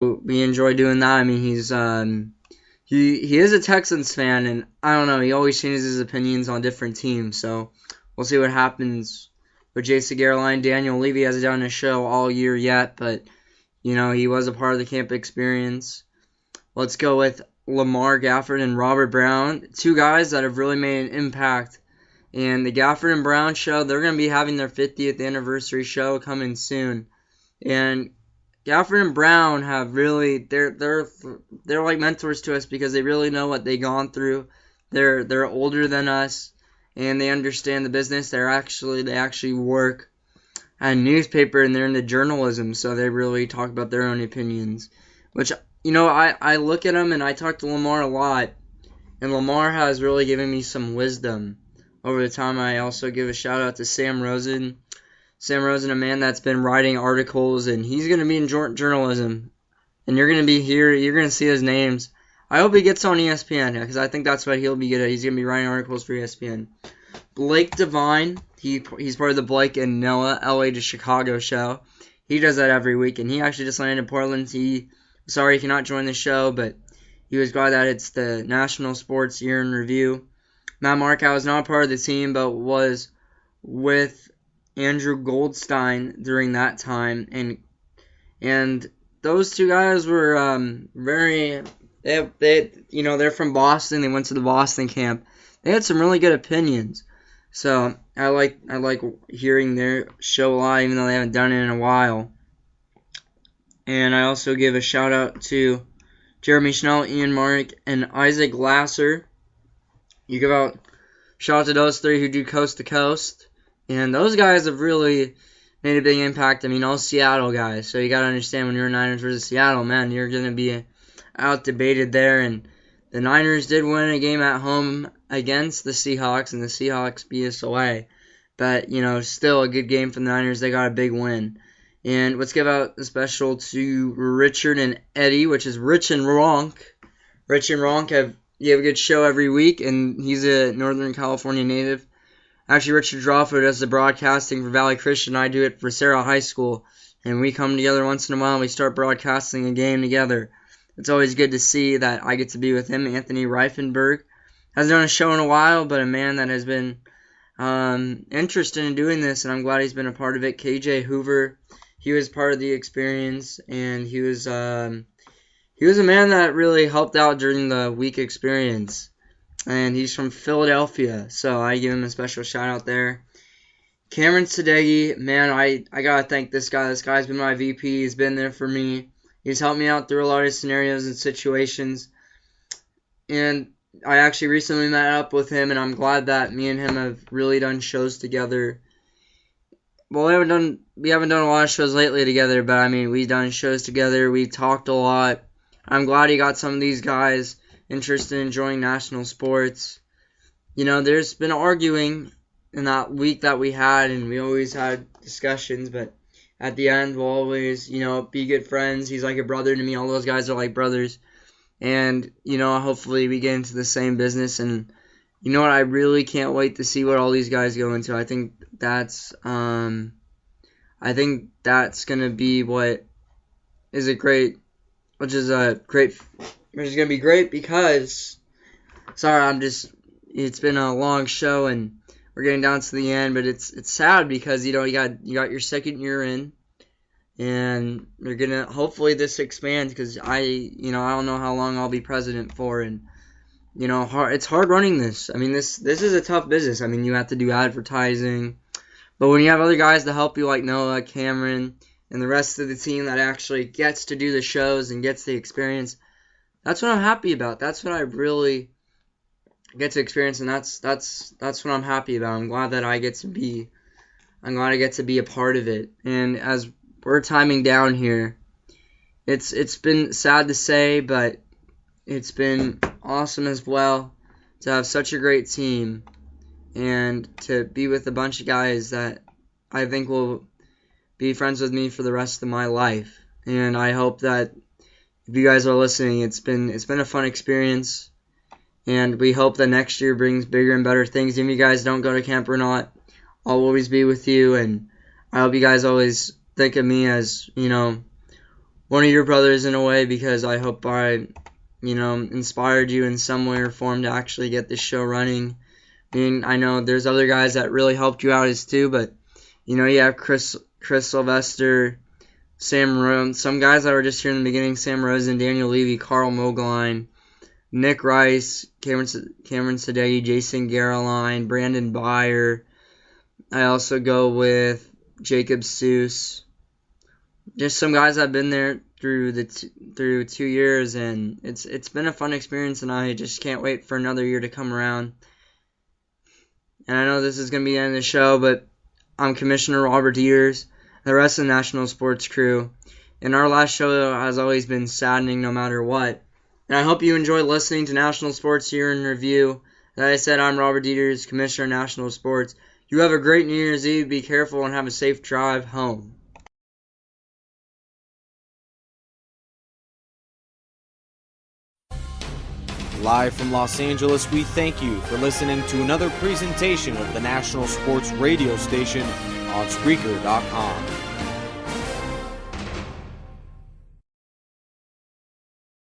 we enjoy doing that. I mean, he is a Texans fan, and I don't know. He always changes his opinions on different teams. So we'll see what happens with Jason Garline. Daniel Levy hasn't done a show all year yet, but he was a part of the camp experience. Let's go with Lamar Gafford and Robert Brown, two guys that have really made an impact. And the Gafford and Brown show, they're going to be having their 50th anniversary show coming soon. And Gafford and Brown have really they're like mentors to us because they really know what they've gone through. They're older than us and they understand the business. They actually work at a newspaper and they're into journalism, so they really talk about their own opinions. Which I look at them and I talk to Lamar a lot, and Lamar has really given me some wisdom over the time. I also give a shout out to Sam Rosen. Sam Rosen, a man that's been writing articles, and he's going to be in journalism. And you're going to be here, you're going to see his names. I hope he gets on ESPN, because I think that's what he'll be good at. He's going to be writing articles for ESPN. Blake Devine, he's part of the Blake and Noah LA to Chicago show. He does that every week, and he actually just landed in Portland. Sorry he cannot join the show, but he was glad that it's the National Sports Year in Review. Matt Markow is not part of the team, but was with Andrew Goldstein during that time, and those two guys were they're from Boston. They went to the Boston camp. They had some really good opinions, so I like hearing their show live, even though they haven't done it in a while. And I also give a shout out to Jeremy Schnell, Ian Mark, and Isaac Lasser. You give out shout out to those three who do Coast to Coast. And those guys have really made a big impact. I mean, all Seattle guys. So you got to understand when you're Niners versus Seattle, man, you're going to be out-debated there. And the Niners did win a game at home against the Seahawks, and the Seahawks beat us away. But, still a good game for the Niners. They got a big win. And let's give out a special to Richard and Eddie, which is Rich and Ronk. Rich and Ronk have a good show every week, and he's a Northern California native. Actually, Richard Drawford does the broadcasting for Valley Christian. I do it for Sarah High School. And we come together once in a while and we start broadcasting a game together. It's always good to see that I get to be with him. Anthony Reifenberg hasn't done a show in a while, but a man that has been interested in doing this, and I'm glad he's been a part of it. KJ Hoover, he was part of the experience, and he was a man that really helped out during the week experience. And he's from Philadelphia, so I give him a special shout out there. Cameron Sadeghi, man, I gotta thank this guy. This guy's been my VP. He's been there for me. He's helped me out through a lot of scenarios and situations. And I actually recently met up with him, and I'm glad that me and him have really done shows together. Well, we haven't done a lot of shows lately together, but I mean, we've done shows together. We talked a lot. I'm glad he got some of these guys interested in enjoying national sports. There's been arguing in that week that we had, and we always had discussions, but at the end, we'll always, be good friends. He's like a brother to me. All those guys are like brothers. And, hopefully we get into the same business. And, you know what? I really can't wait to see what all these guys go into. I think that's going to be which is going to be great because, it's been a long show and we're getting down to the end, but it's sad because, you got your second year in, and you're going to, hopefully this expands because I don't know how long I'll be president for, and, it's hard running this. I mean, this is a tough business. I mean, you have to do advertising, but when you have other guys to help you like Noah, Cameron, and the rest of the team that actually gets to do the shows and gets the experience, that's what I'm happy about. That's what I really get to experience, and that's what I'm happy about. I'm glad that I get to be a part of it. And as we're timing down here, it's been sad to say, but it's been awesome as well to have such a great team and to be with a bunch of guys that I think will be friends with me for the rest of my life. And I hope that if you guys are listening, it's been a fun experience. And we hope that next year brings bigger and better things. Even if you guys don't go to camp or not, I'll always be with you. And I hope you guys always think of me as, one of your brothers in a way, because I hope I, inspired you in some way or form to actually get this show running. I mean, I know there's other guys that really helped you out as too, but you have Chris Sylvester, Sam Rose, some guys that were just here in the beginning: Sam Rosen, Daniel Levy, Carl Mogline, Nick Rice, Cameron Sadeghi, Jason Garoline, Brandon Byer. I also go with Jacob Seuss. Just some guys that have been there through 2 years, and it's been a fun experience, and I just can't wait for another year to come around. And I know this is going to be the end of the show, but I'm Commissioner Robert Dieters, the rest of the National Sports crew. And our last show has always been saddening no matter what. And I hope you enjoy listening to National Sports Year in Review. As I said, I'm Robert Dieters, Commissioner of National Sports. You have a great New Year's Eve. Be careful and have a safe drive home. Live from Los Angeles, we thank you for listening to another presentation of the National Sports Radio Station on Spreaker.com.